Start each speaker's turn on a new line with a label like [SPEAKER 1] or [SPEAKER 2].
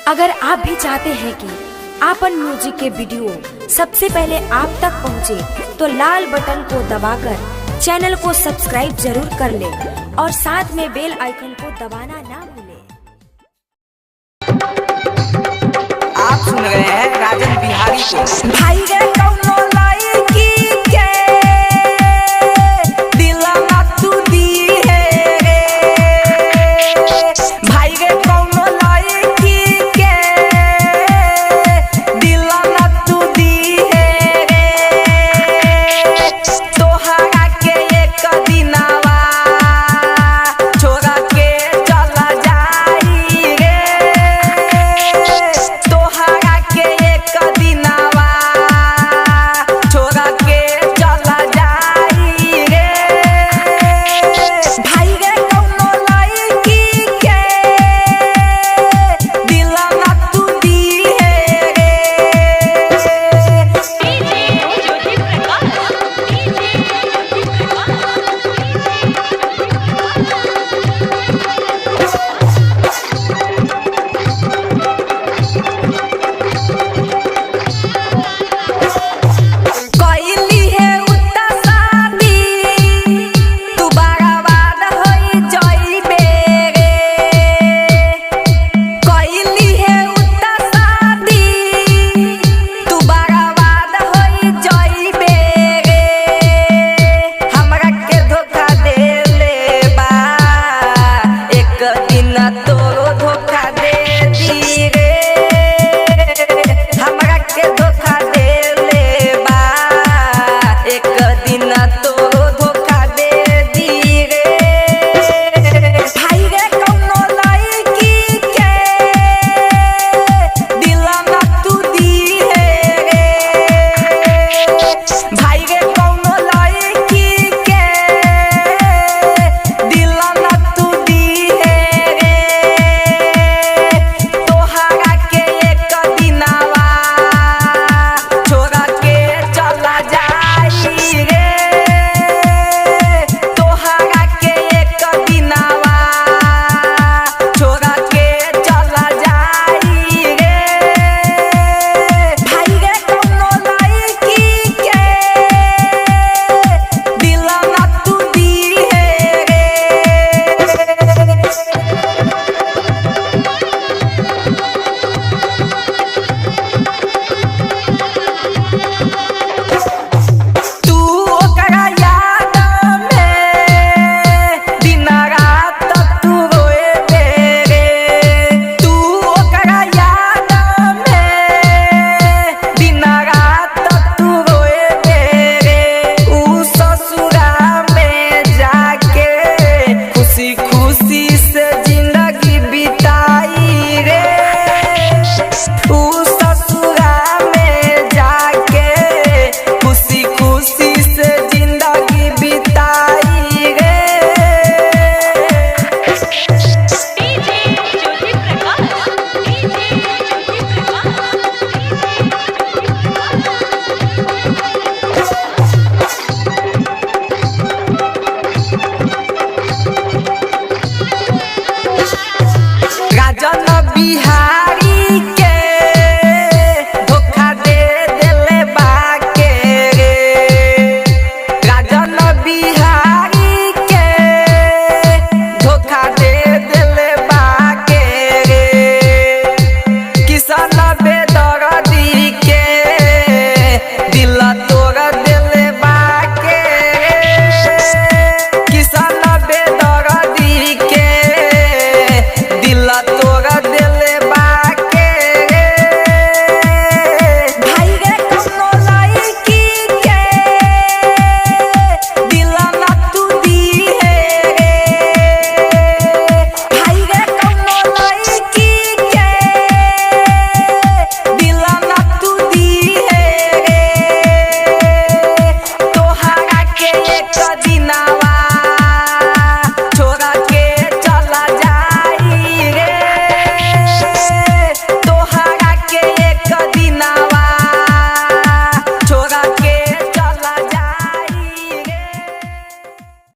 [SPEAKER 1] अगर आप भी चाहते हैं कि आपन म्यूजिक के वीडियो सबसे पहले आप तक पहुंचे, तो लाल बटन को दबाकर चैनल को सब्सक्राइब जरूर कर ले और साथ में बेल आइकन को दबाना ना भूलें।
[SPEAKER 2] आप सुन रहे हैं राजन बिहारी को।
[SPEAKER 3] भाई रे कौनो लड़की के दिल ना तू दी है रे, भाई रे कौनो लड़की के दिल ना तू दी है रे, तोहरा के एक दिनवा छोड़ा के चला जाई रे, तोहरा के एक दिनवा छोड़ा के चला जाई रे, भाई रे कौनो लड़की के दिल ना तू दी है रे। कइली है उता शादी तू बर्बाद होई जइबे रे, कइली है उता शादी तू बर्बाद होई जइबे रे, हमरा के धोखा देले बा एक दिन तोरो धोखा दे दी रे, हमरा के धोखा देले बा एक दिन तोरो धोखा दे दी रे, भाई रे कौनो लड़की के दिल ना तू दी है रे, भाई रे कौनो लड़की के दिल ना तू दी है रे, तोहरा के एक दिनवा छोड़ा के चला जाई रे, तोहरा के एक दिनवा छोड़ा के चला जाई रे, भाई रे कौनो लड़की के दिल ना तू दी है रे। तू ओकरा याद में दिन रात तू रोए रे, तू ओकरा याद में दिन रात तू रोए रे, ऊ ससुरा में जाके खुशी खुशी से जिंदगी बिताई रे, ऊ ससुरा में जाके खुशी खुशी से जिंदगी बिताई रे। राजन बिहारी